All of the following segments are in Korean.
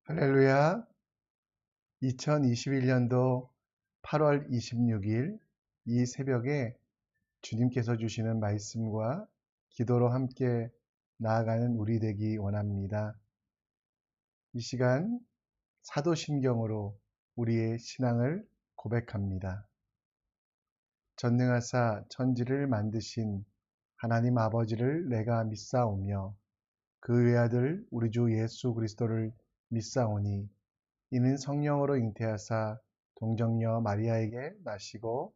할렐루야. 2021년도 8월 26일 이 새벽에 주님께서 주시는 말씀과 기도로 함께 나아가는 우리 되기 원합니다. 이 시간 사도신경으로 우리의 신앙을 고백합니다. 전능하사 천지를 만드신 하나님 아버지를 내가 믿사오며 그 외아들 우리 주 예수 그리스도를 믿사오니 이는 성령으로 잉태하사 동정녀 마리아에게 나시고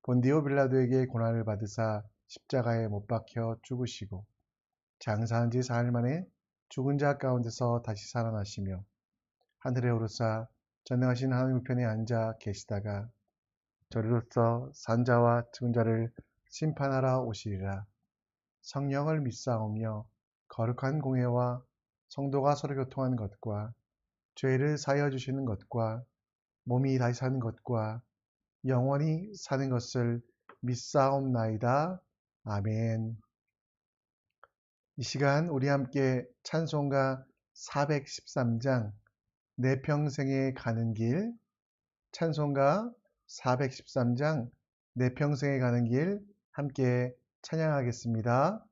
본디오 빌라도에게 고난을 받으사 십자가에 못 박혀 죽으시고 장사한 지 사흘 만에 죽은 자 가운데서 다시 살아나시며 하늘에 오르사 전능하신 하나님 우편에 앉아 계시다가 저리로서 산자와 죽은 자를 심판하러 오시리라. 성령을 믿사오며 거룩한 공회와 성도가 서로 교통한 것과 죄를 사하여 주시는 것과 몸이 다시 사는 것과 영원히 사는 것을 믿사옵나이다. 아멘. 이 시간 우리 함께 찬송가 413장 내 평생에 가는 길, 찬송가 413장 내 평생에 가는 길 함께 찬양하겠습니다.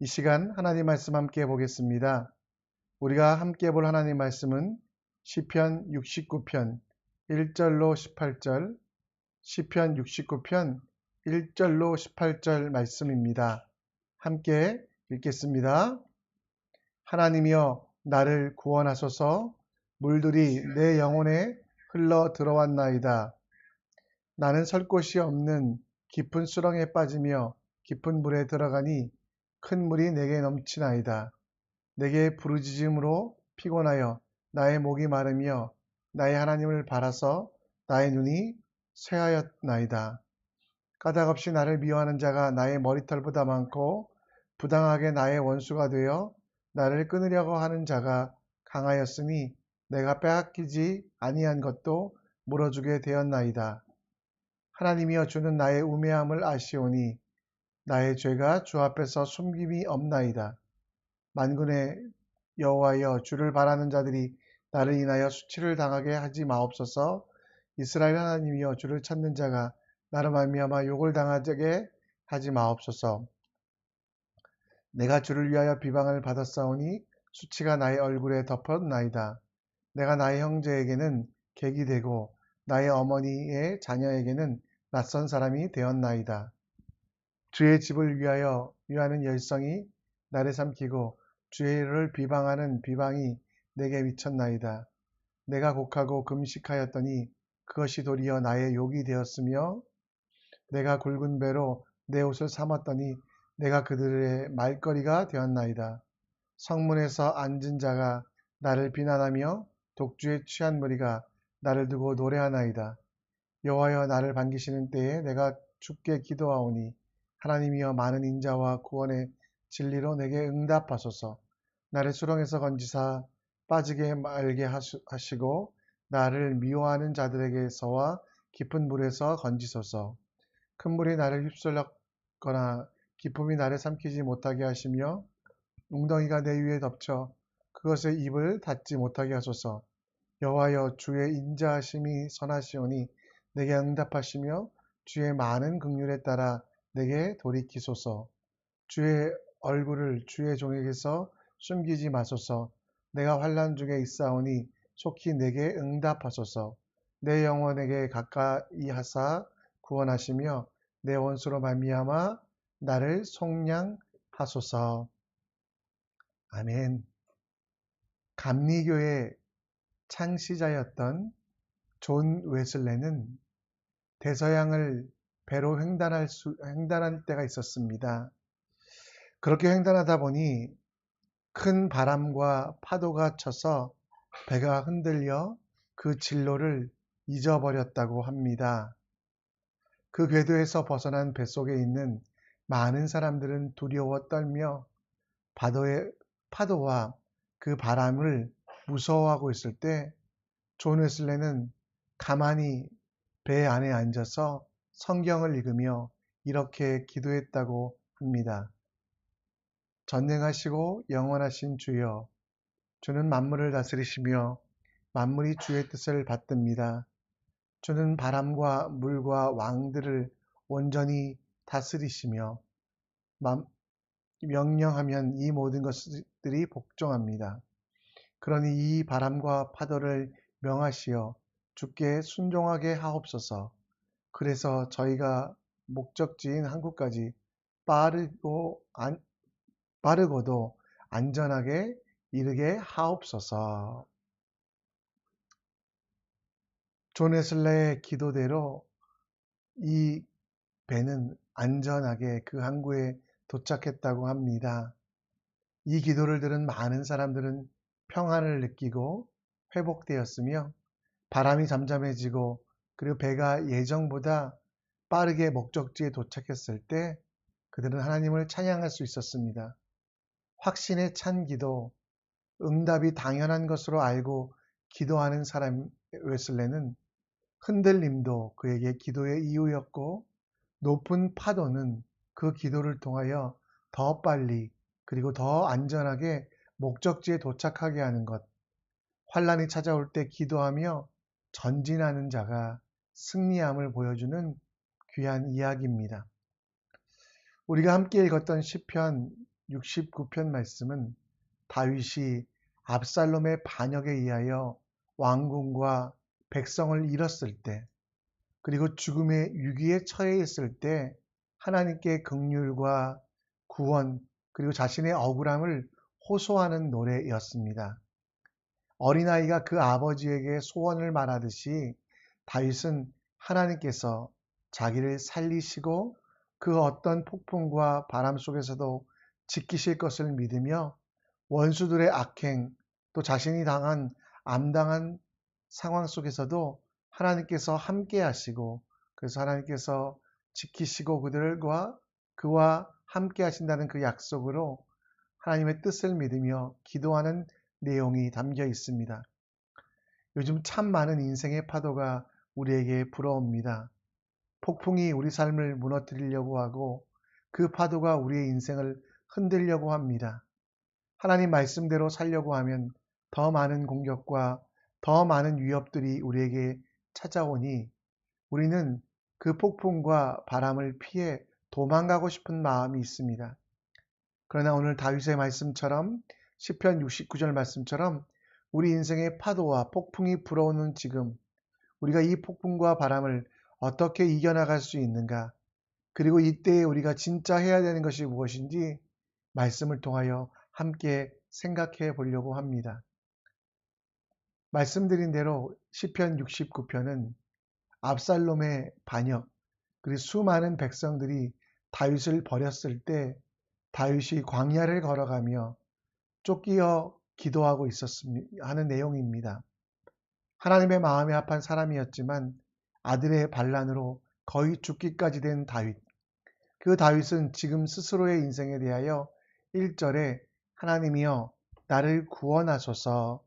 이 시간 하나님 말씀 함께 보겠습니다. 우리가 함께 볼 하나님 말씀은 시편 69편 1절로 18절, 시편 69편 1절로 18절 말씀입니다. 함께 읽겠습니다. 하나님이여 나를 구원하소서. 물들이 내 영혼에 흘러 들어왔나이다. 나는 설 곳이 없는 깊은 수렁에 빠지며 깊은 물에 들어가니 큰 물이 내게 넘치나이다. 내게 부르짖음으로 피곤하여 나의 목이 마르며 나의 하나님을 바라서 나의 눈이 쇠하였나이다. 까닭없이 나를 미워하는 자가 나의 머리털보다 많고 부당하게 나의 원수가 되어 나를 끊으려고 하는 자가 강하였으니 내가 빼앗기지 아니한 것도 물어주게 되었나이다. 하나님이여 주는 나의 우매함을 아시오니 나의 죄가 주 앞에서 숨김이 없나이다. 만군의 여호와여 주를 바라는 자들이 나를 인하여 수치를 당하게 하지 마옵소서. 이스라엘 하나님이여 주를 찾는 자가 나로 말미암아 욕을 당하게 하지 마옵소서. 내가 주를 위하여 비방을 받았사오니 수치가 나의 얼굴에 덮었나이다. 내가 나의 형제에게는 객이 되고 나의 어머니의 자녀에게는 낯선 사람이 되었나이다. 주의 집을 위하는 열성이 나를 삼키고 주의를 비방하는 비방이 내게 미쳤나이다. 내가 곡하고 금식하였더니 그것이 도리어 나의 욕이 되었으며 내가 굵은 배로 내 옷을 삼았더니 내가 그들의 말거리가 되었나이다. 성문에서 앉은 자가 나를 비난하며 독주에 취한 무리가 나를 두고 노래하나이다. 여호와여 나를 반기시는 때에 내가 주께 기도하오니 하나님이여 많은 인자와 구원의 진리로 내게 응답하소서. 나를 수렁에서 건지사 빠지게 말게 하시고 나를 미워하는 자들에게서와 깊은 물에서 건지소서. 큰 물이 나를 휩쓸렸거나 기쁨이 나를 삼키지 못하게 하시며 웅덩이가 내 위에 덮쳐 그것의 입을 닫지 못하게 하소서. 여호와여 주의 인자하심이 선하시오니 내게 응답하시며 주의 많은 긍휼에 따라 내게 돌이키소서. 주의 얼굴을 주의 종에게서 숨기지 마소서. 내가 환난 중에 있사오니 속히 내게 응답하소서. 내 영혼에게 가까이 하사 구원하시며 내 원수로 말미암아 나를 속량하소서. 아멘. 감리교의 창시자였던 존 웨슬레는 대서양을 배로 횡단할 때가 있었습니다. 그렇게 횡단하다 보니 큰 바람과 파도가 쳐서 배가 흔들려 그 진로를 잊어버렸다고 합니다. 그 궤도에서 벗어난 뱃속에 있는 많은 사람들은 두려워 떨며 파도와 그 바람을 무서워하고 있을 때 존 웨슬레는 가만히 배 안에 앉아서 성경을 읽으며 이렇게 기도했다고 합니다. 전능하시고 영원하신 주여, 주는 만물을 다스리시며 만물이 주의 뜻을 받듭니다. 주는 바람과 물과 왕들을 온전히 다스리시며 명령하면 이 모든 것들이 복종합니다. 그러니 이 바람과 파도를 명하시어 주께 순종하게 하옵소서. 그래서 저희가 목적지인 한국까지 빠르고도 안전하게 이르게 하옵소서. 존 웨슬레의 기도대로 이 배는 안전하게 그 항구에 도착했다고 합니다. 이 기도를 들은 많은 사람들은 평안을 느끼고 회복되었으며 바람이 잠잠해지고 그리고 배가 예정보다 빠르게 목적지에 도착했을 때 그들은 하나님을 찬양할 수 있었습니다. 확신에 찬 기도, 응답이 당연한 것으로 알고 기도하는 사람 웨슬레는 흔들림도 그에게 기도의 이유였고 높은 파도는 그 기도를 통하여 더 빨리 그리고 더 안전하게 목적지에 도착하게 하는 것, 환란이 찾아올 때 기도하며 전진하는 자가 승리함을 보여주는 귀한 이야기입니다. 우리가 함께 읽었던 시편 69편 말씀은 다윗이 압살롬의 반역에 의하여 왕궁과 백성을 잃었을 때, 그리고 죽음의 위기에 처해 있을 때 하나님께 긍휼과 구원, 그리고 자신의 억울함을 호소하는 노래였습니다. 어린아이가 그 아버지에게 소원을 말하듯이 다윗은 하나님께서 자기를 살리시고 그 어떤 폭풍과 바람 속에서도 지키실 것을 믿으며 원수들의 악행, 또 자신이 암당한 상황 속에서도 하나님께서 함께 하시고, 그래서 하나님께서 지키시고 그와 함께 하신다는 그 약속으로 하나님의 뜻을 믿으며 기도하는 내용이 담겨 있습니다. 요즘 참 많은 인생의 파도가 우리에게 불어옵니다. 폭풍이 우리 삶을 무너뜨리려고 하고 그 파도가 우리의 인생을 흔들려고 합니다. 하나님 말씀대로 살려고 하면 더 많은 공격과 더 많은 위협들이 우리에게 찾아오니 우리는 그 폭풍과 바람을 피해 도망가고 싶은 마음이 있습니다. 그러나 오늘 다윗의 말씀처럼 시편 69절 말씀처럼 우리 인생의 파도와 폭풍이 불어오는 지금 우리가 이 폭풍과 바람을 어떻게 이겨나갈 수 있는가, 그리고 이때에 우리가 진짜 해야 되는 것이 무엇인지 말씀을 통하여 함께 생각해 보려고 합니다. 말씀드린 대로 시편 69편은 압살롬의 반역, 그리고 수많은 백성들이 다윗을 버렸을 때 다윗이 광야를 걸어가며 쫓기어 기도하고 하는 내용입니다. 하나님의 마음에 합한 사람이었지만 아들의 반란으로 거의 죽기까지 된 다윗. 그 다윗은 지금 스스로의 인생에 대하여 1절에 하나님이여 나를 구원하소서,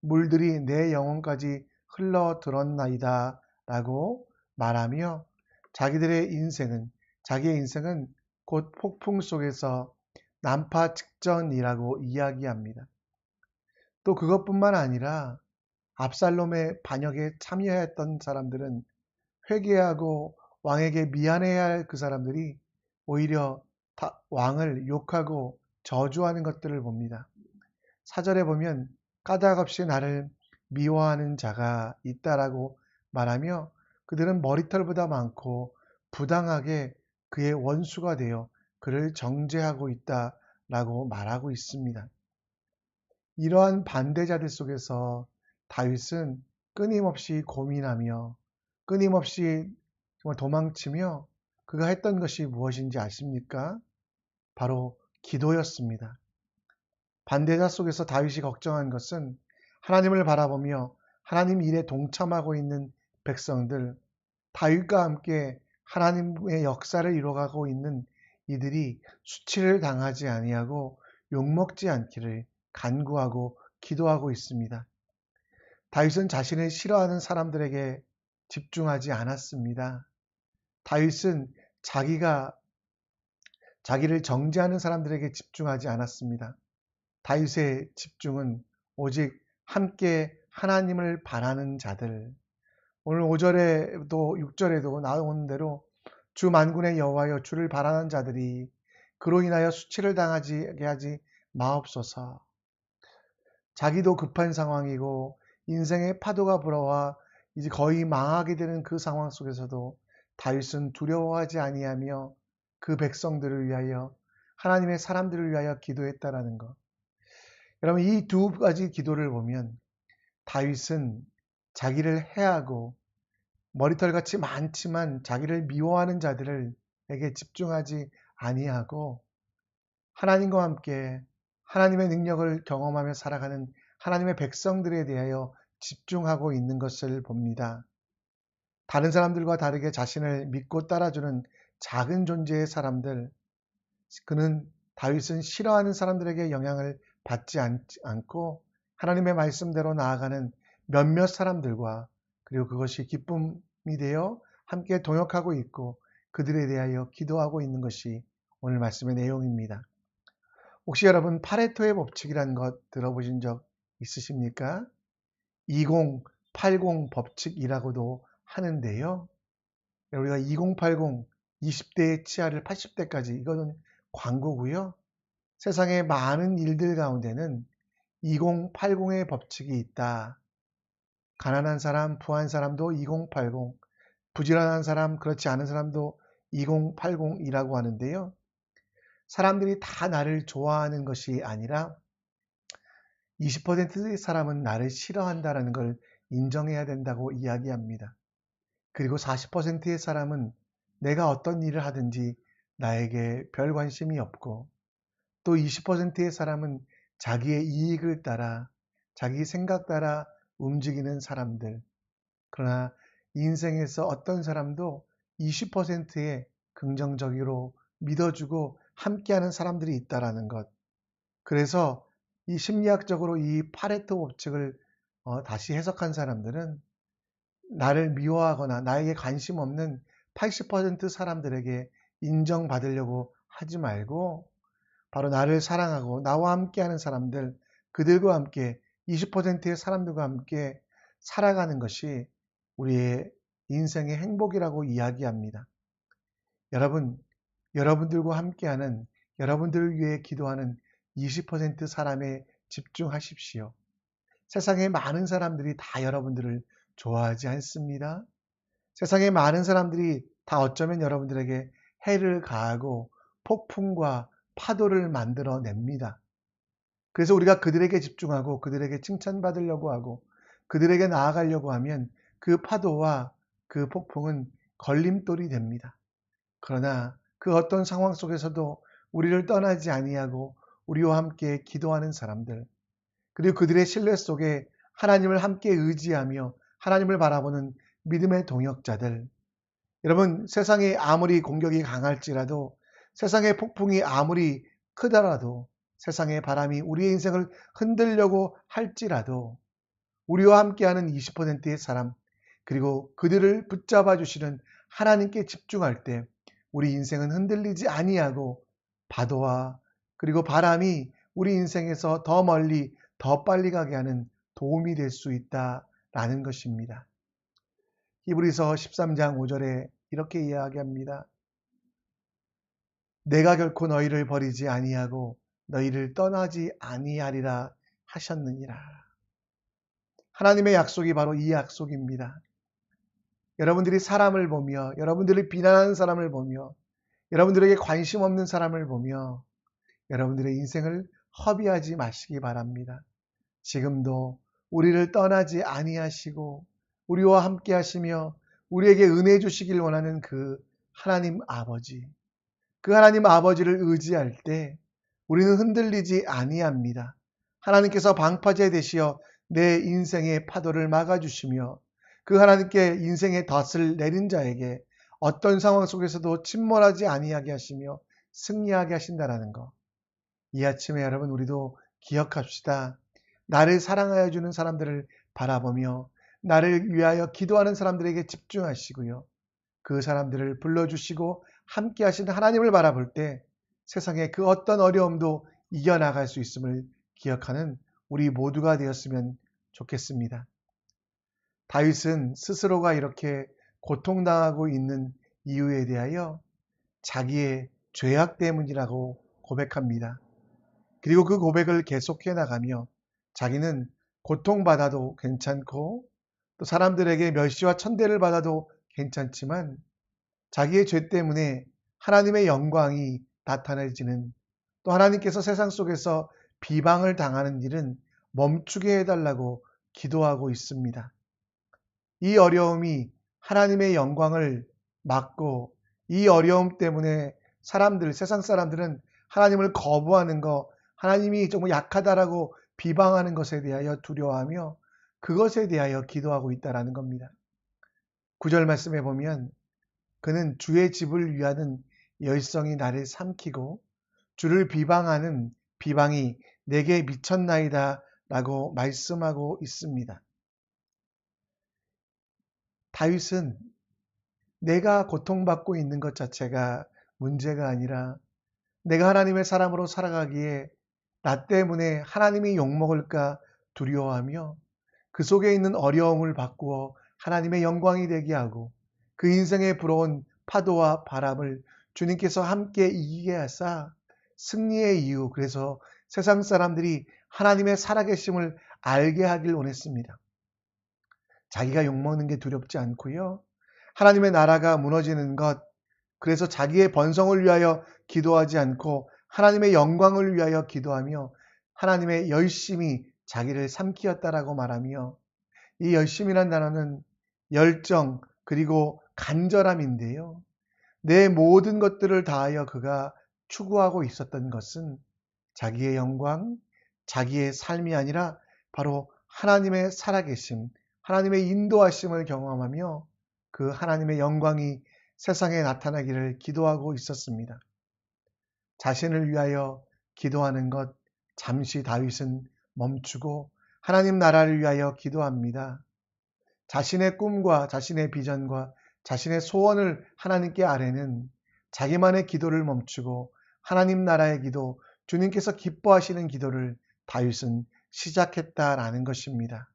물들이 내 영혼까지 흘러들었나이다 라고 말하며 자기의 인생은 곧 폭풍 속에서 난파 직전이라고 이야기합니다. 또 그것뿐만 아니라 압살롬의 반역에 참여했던 사람들은 회개하고 왕에게 미안해야 할 그 사람들이 오히려 왕을 욕하고 저주하는 것들을 봅니다. 4절에 보면 까닭없이 나를 미워하는 자가 있다라고 말하며 그들은 머리털보다 많고 부당하게 그의 원수가 되어 그를 정죄하고 있다라고 말하고 있습니다. 이러한 반대자들 속에서 다윗은 끊임없이 고민하며 끊임없이 정말 도망치며 그가 했던 것이 무엇인지 아십니까? 바로 기도였습니다. 반대자 속에서 다윗이 걱정한 것은 하나님을 바라보며 하나님 일에 동참하고 있는 백성들, 다윗과 함께 하나님의 역사를 이뤄가고 있는 이들이 수치를 당하지 아니하고 욕먹지 않기를 간구하고 기도하고 있습니다. 다윗은 자신을 싫어하는 사람들에게 집중하지 않았습니다. 다윗은 자기를 정죄하는 사람들에게 집중하지 않았습니다. 다윗의 집중은 오직 함께 하나님을 바라는 자들. 오늘 5절에도 6절에도 나오는 대로 주 만군의 여호와여 주를 바라는 자들이 그로 인하여 수치를 당하게 하지 마옵소서. 자기도 급한 상황이고 인생의 파도가 불어와 이제 거의 망하게 되는 그 상황 속에서도 다윗은 두려워하지 아니하며 그 백성들을 위하여 하나님의 사람들을 위하여 기도했다라는 것. 여러분 이 두 가지 기도를 보면 다윗은 자기를 해하고 머리털같이 많지만 자기를 미워하는 자들에게 집중하지 아니하고 하나님과 함께 하나님의 능력을 경험하며 살아가는 하나님의 백성들에 대하여 집중하고 있는 것을 봅니다. 다른 사람들과 다르게 자신을 믿고 따라주는 작은 존재의 사람들, 그는 다윗은 싫어하는 사람들에게 영향을 받지 않고 하나님의 말씀대로 나아가는 몇몇 사람들과 그리고 그것이 기쁨이 되어 함께 동역하고 있고 그들에 대하여 기도하고 있는 것이 오늘 말씀의 내용입니다. 혹시 여러분 파레토의 법칙이라는 것 들어보신 적 있으십니까? 2080 법칙이라고도 하는데요. 우리가 2080, 20대의 치아를 80대까지, 이거는 광고고요. 세상의 많은 일들 가운데는 2080의 법칙이 있다. 가난한 사람, 부한 사람도 2080, 부지런한 사람, 그렇지 않은 사람도 2080이라고 하는데요. 사람들이 다 나를 좋아하는 것이 아니라 20%의 사람은 나를 싫어한다는 걸 인정해야 된다고 이야기합니다. 그리고 40%의 사람은 내가 어떤 일을 하든지 나에게 별 관심이 없고, 또 20%의 사람은 자기의 이익을 따라, 자기 생각 따라 움직이는 사람들. 그러나 인생에서 어떤 사람도 20%의 긍정적으로 믿어주고 함께하는 사람들이 있다라는 것. 그래서 이 심리학적으로 이 파레토 법칙을 다시 해석한 사람들은 나를 미워하거나 나에게 관심 없는 80% 사람들에게 인정받으려고 하지 말고, 바로 나를 사랑하고 나와 함께하는 사람들, 그들과 함께 20%의 사람들과 함께 살아가는 것이 우리의 인생의 행복이라고 이야기합니다. 여러분, 여러분들과 함께하는, 여러분들을 위해 기도하는 20% 사람에 집중하십시오. 세상의 많은 사람들이 다 여러분들을 좋아하지 않습니다. 세상의 많은 사람들이 다 어쩌면 여러분들에게 해를 가하고 폭풍과 파도를 만들어 냅니다. 그래서 우리가 그들에게 집중하고 그들에게 칭찬받으려고 하고 그들에게 나아가려고 하면 그 파도와 그 폭풍은 걸림돌이 됩니다. 그러나 그 어떤 상황 속에서도 우리를 떠나지 아니하고 우리와 함께 기도하는 사람들, 그리고 그들의 신뢰 속에 하나님을 함께 의지하며 하나님을 바라보는 믿음의 동역자들. 여러분, 세상이 아무리 공격이 강할지라도, 세상의 폭풍이 아무리 크더라도, 세상의 바람이 우리의 인생을 흔들려고 할지라도 우리와 함께하는 20%의 사람, 그리고 그들을 붙잡아 주시는 하나님께 집중할 때 우리 인생은 흔들리지 아니하고 파도와 그리고 바람이 우리 인생에서 더 멀리 더 빨리 가게 하는 도움이 될 수 있다라는 것입니다. 히브리서 13장 5절에 이렇게 이야기합니다. 내가 결코 너희를 버리지 아니하고 너희를 떠나지 아니하리라 하셨느니라. 하나님의 약속이 바로 이 약속입니다. 여러분들이 사람을 보며, 여러분들을 비난하는 사람을 보며, 여러분들에게 관심 없는 사람을 보며 여러분들의 인생을 허비하지 마시기 바랍니다. 지금도 우리를 떠나지 아니하시고 우리와 함께 하시며 우리에게 은혜 주시길 원하는 그 하나님 아버지, 그 하나님 아버지를 의지할 때 우리는 흔들리지 아니합니다. 하나님께서 방파제 되시어 내 인생의 파도를 막아주시며 그 하나님께 인생의 덫을 내린 자에게 어떤 상황 속에서도 침몰하지 아니하게 하시며 승리하게 하신다는 것. 이 아침에 여러분, 우리도 기억합시다. 나를 사랑하여 주는 사람들을 바라보며 나를 위하여 기도하는 사람들에게 집중하시고요. 그 사람들을 불러주시고 함께 하시는 하나님을 바라볼 때 세상의 그 어떤 어려움도 이겨나갈 수 있음을 기억하는 우리 모두가 되었으면 좋겠습니다. 다윗은 스스로가 이렇게 고통당하고 있는 이유에 대하여 자기의 죄악 때문이라고 고백합니다. 그리고 그 고백을 계속해 나가며 자기는 고통받아도 괜찮고 또 사람들에게 멸시와 천대를 받아도 괜찮지만 자기의 죄 때문에 하나님의 영광이 나타내지는, 또 하나님께서 세상 속에서 비방을 당하는 일은 멈추게 해달라고 기도하고 있습니다. 이 어려움이 하나님의 영광을 막고 이 어려움 때문에 세상 사람들은 하나님을 거부하는 것, 하나님이 조금 약하다라고 비방하는 것에 대하여 두려워하며 그것에 대하여 기도하고 있다는 겁니다. 9절 말씀에 보면 그는 주의 집을 위하는 열성이 나를 삼키고 주를 비방하는 비방이 내게 미쳤나이다 라고 말씀하고 있습니다. 다윗은 내가 고통받고 있는 것 자체가 문제가 아니라 내가 하나님의 사람으로 살아가기에 나 때문에 하나님이 욕먹을까 두려워하며 그 속에 있는 어려움을 바꾸어 하나님의 영광이 되게 하고 그 인생에 불어온 파도와 바람을 주님께서 함께 이기게 하사 승리의 이유, 그래서 세상 사람들이 하나님의 살아계심을 알게 하길 원했습니다. 자기가 욕먹는 게 두렵지 않고요. 하나님의 나라가 무너지는 것, 그래서 자기의 번성을 위하여 기도하지 않고 하나님의 영광을 위하여 기도하며 하나님의 열심이 자기를 삼키었다라고 말하며, 이 열심이란 단어는 열정 그리고 간절함인데요. 내 모든 것들을 다하여 그가 추구하고 있었던 것은 자기의 영광, 자기의 삶이 아니라 바로 하나님의 살아계심, 하나님의 인도하심을 경험하며 그 하나님의 영광이 세상에 나타나기를 기도하고 있었습니다. 자신을 위하여 기도하는 것, 잠시 다윗은 멈추고 하나님 나라를 위하여 기도합니다. 자신의 꿈과 자신의 비전과 자신의 소원을 하나님께 아뢰는 자기만의 기도를 멈추고 하나님 나라의 기도, 주님께서 기뻐하시는 기도를 다윗은 시작했다라는 것입니다.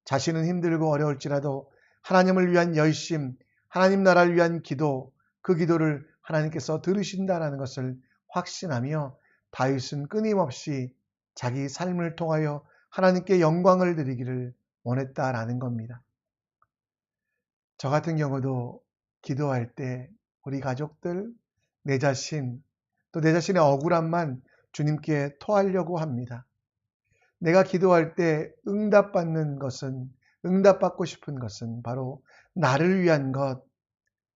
자신은 힘들고 어려울지라도 하나님을 위한 열심, 하나님 나라를 위한 기도, 그 기도를 하나님께서 들으신다라는 것을 확신하며 다윗은 끊임없이 자기 삶을 통하여 하나님께 영광을 드리기를 원했다라는 겁니다. 저 같은 경우도 기도할 때 우리 가족들, 내 자신, 또 내 자신의 억울함만 주님께 토하려고 합니다. 내가 기도할 때 응답받고 싶은 것은 바로 나를 위한 것.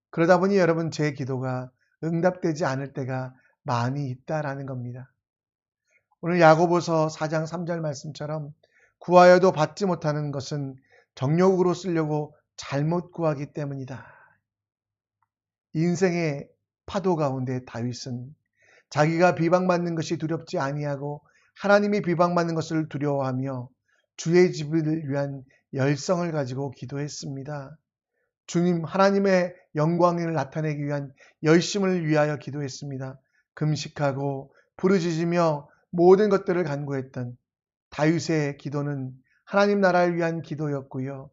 그러다 보니 여러분, 제 기도가 응답되지 않을 때가 많이 있다라는 겁니다. 오늘 야고보서 4장 3절 말씀처럼 구하여도 받지 못하는 것은 정욕으로 쓰려고 잘못 구하기 때문이다. 인생의 파도 가운데 다윗은 자기가 비방받는 것이 두렵지 아니하고 하나님이 비방받는 것을 두려워하며 주의 집을 위한 열성을 가지고 기도했습니다. 주님 하나님의 영광을 나타내기 위한 열심을 위하여 기도했습니다. 금식하고 부르짖으며 모든 것들을 간구했던 다윗의 기도는 하나님 나라를 위한 기도였고요.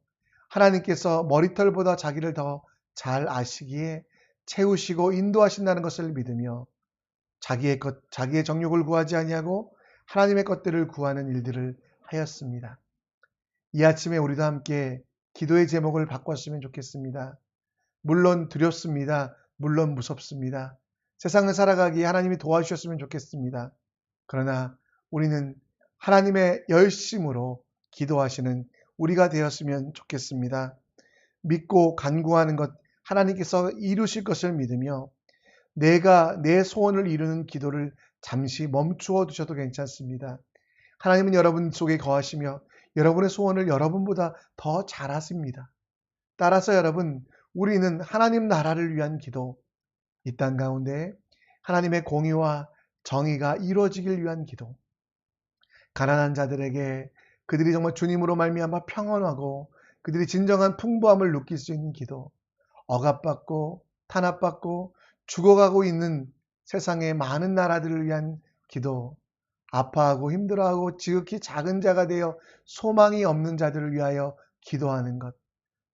하나님께서 머리털보다 자기를 더 잘 아시기에 채우시고 인도하신다는 것을 믿으며 자기의 정욕을 구하지 아니하고 하나님의 것들을 구하는 일들을 하였습니다. 이 아침에 우리도 함께 기도의 제목을 바꿨으면 좋겠습니다. 물론 두렵습니다. 물론 무섭습니다. 세상을 살아가기에 하나님이 도와주셨으면 좋겠습니다. 그러나 우리는 하나님의 열심으로 기도하시는 우리가 되었으면 좋겠습니다. 믿고 간구하는 것, 하나님께서 이루실 것을 믿으며 내가 내 소원을 이루는 기도를 잠시 멈추어 두셔도 괜찮습니다. 하나님은 여러분 속에 거하시며 여러분의 소원을 여러분보다 더 잘 아십니다. 따라서 여러분, 우리는 하나님 나라를 위한 기도, 이 땅 가운데 하나님의 공의와 정의가 이루어지길 위한 기도, 가난한 자들에게 그들이 정말 주님으로 말미암아 평안하고 그들이 진정한 풍부함을 느낄 수 있는 기도, 억압받고 탄압받고 죽어가고 있는 세상의 많은 나라들을 위한 기도, 아파하고 힘들어하고 지극히 작은 자가 되어 소망이 없는 자들을 위하여 기도하는 것,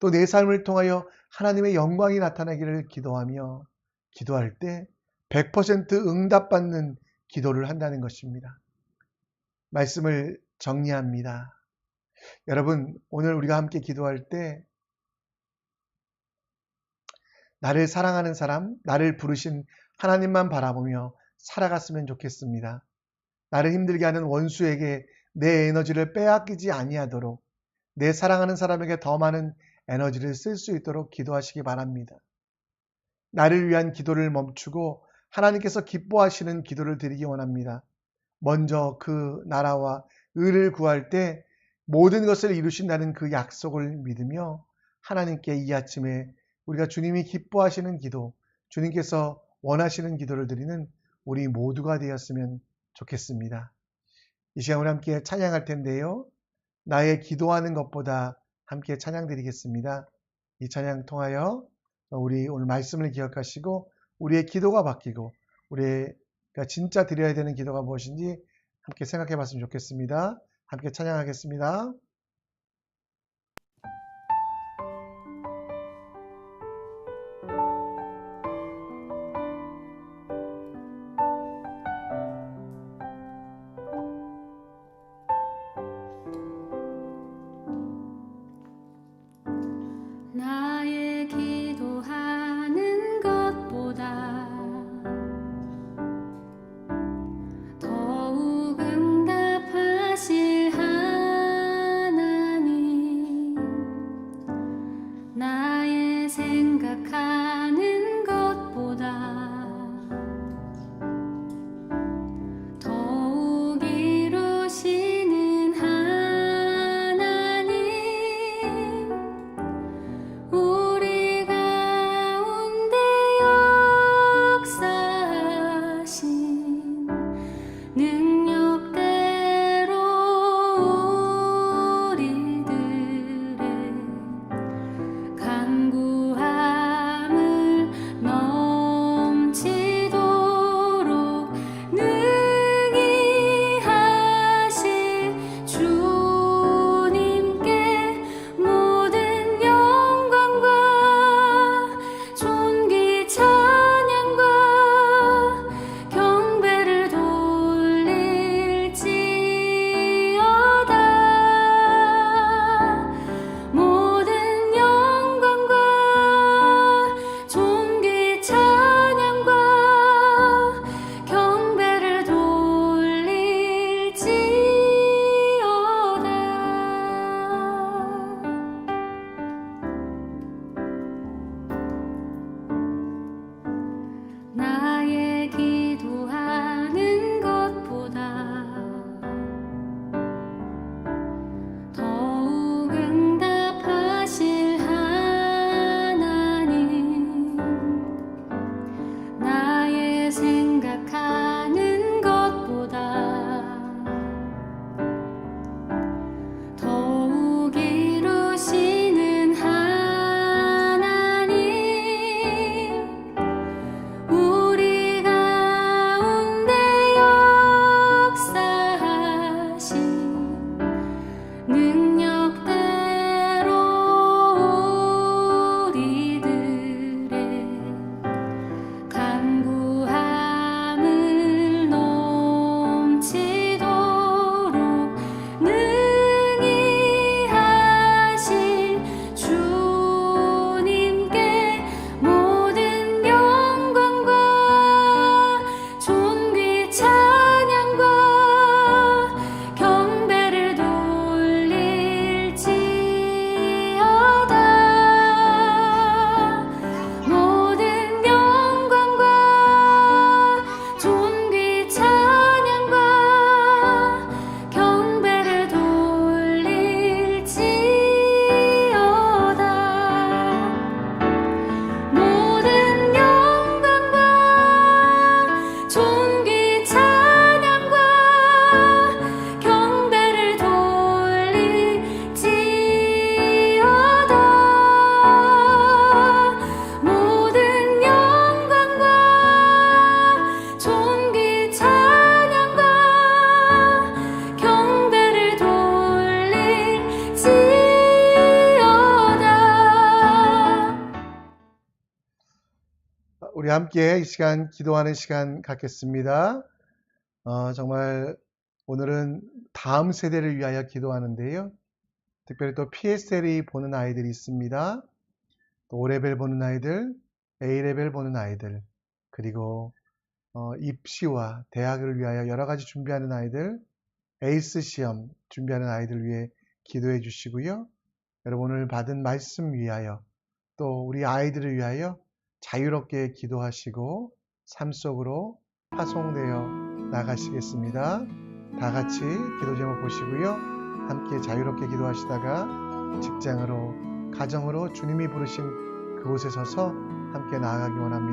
또 내 삶을 통하여 하나님의 영광이 나타나기를 기도하며 기도할 때 100% 응답받는 기도를 한다는 것입니다. 말씀을 정리합니다. 여러분, 오늘 우리가 함께 기도할 때 나를 사랑하는 사람, 나를 부르신 하나님만 바라보며 살아갔으면 좋겠습니다. 나를 힘들게 하는 원수에게 내 에너지를 빼앗기지 아니하도록 내 사랑하는 사람에게 더 많은 에너지를 쓸 수 있도록 기도하시기 바랍니다. 나를 위한 기도를 멈추고 하나님께서 기뻐하시는 기도를 드리기 원합니다. 먼저 그 나라와 의를 구할 때 모든 것을 이루신다는 그 약속을 믿으며 하나님께 이 아침에 우리가 주님이 기뻐하시는 기도, 주님께서 원하시는 기도를 드리는 우리 모두가 되었으면 좋겠습니다. 이 시간 우리 함께 찬양할 텐데요. 나의 기도하는 것보다 함께 찬양 드리겠습니다. 이 찬양 통하여 우리 오늘 말씀을 기억하시고 우리의 기도가 바뀌고 우리가 진짜 드려야 되는 기도가 무엇인지 함께 생각해 봤으면 좋겠습니다. 함께 찬양하겠습니다. 나의 기도하는 것보다 더욱 응답하실 하나님, 나의 생각하는 것보다 더욱 이루시는 하나님, 우리 가운데 역사하신 능력대로 우리들의 간구함을 넘치도록 능히 하실 주님께 모든 영광과 존귀 찬양과 경배를 돌릴지어다. 모든 영광과 존귀 찬양과 경배를 돌릴지어다. 나의 기도하는 것보다 더욱 응답하실 하나님, 나의 생각하는 것보다 더욱 이루시는 하나님, 우리 가운데 역사하신 능력대로 우리들의 간구함을 넘치도록 능히 하실 주님께 모든 영광과 존귀 찬양과 경배를 돌릴지어다. 모든 영광과 존귀 찬양과 경배를 돌릴지어다. 모든 영광과 존귀 찬양과 경배를 돌릴지어다. 모든 영광과 존귀 찬양과 경배를 돌릴지어다. 우리 함께 이 시간 기도하는 시간 갖겠습니다. 정말 오늘은 다음 세대를 위하여 기도하는데요. 특별히 또 PSLE 보는 아이들이 있습니다. 또 O레벨 보는 아이들, A레벨 보는 아이들, 그리고 입시와 대학을 위하여 여러 가지 준비하는 아이들, 에이스 시험 준비하는 아이들 위해 기도해 주시고요. 여러분 오늘 받은 말씀 위하여 또 우리 아이들을 위하여 자유롭게 기도하시고 삶 속으로 파송되어 나가시겠습니다. 다 같이 기도 제목 보시고요. 함께 자유롭게 기도하시다가 직장으로, 가정으로 주님이 부르신 그곳에 서서 함께 나아가기 원합니다.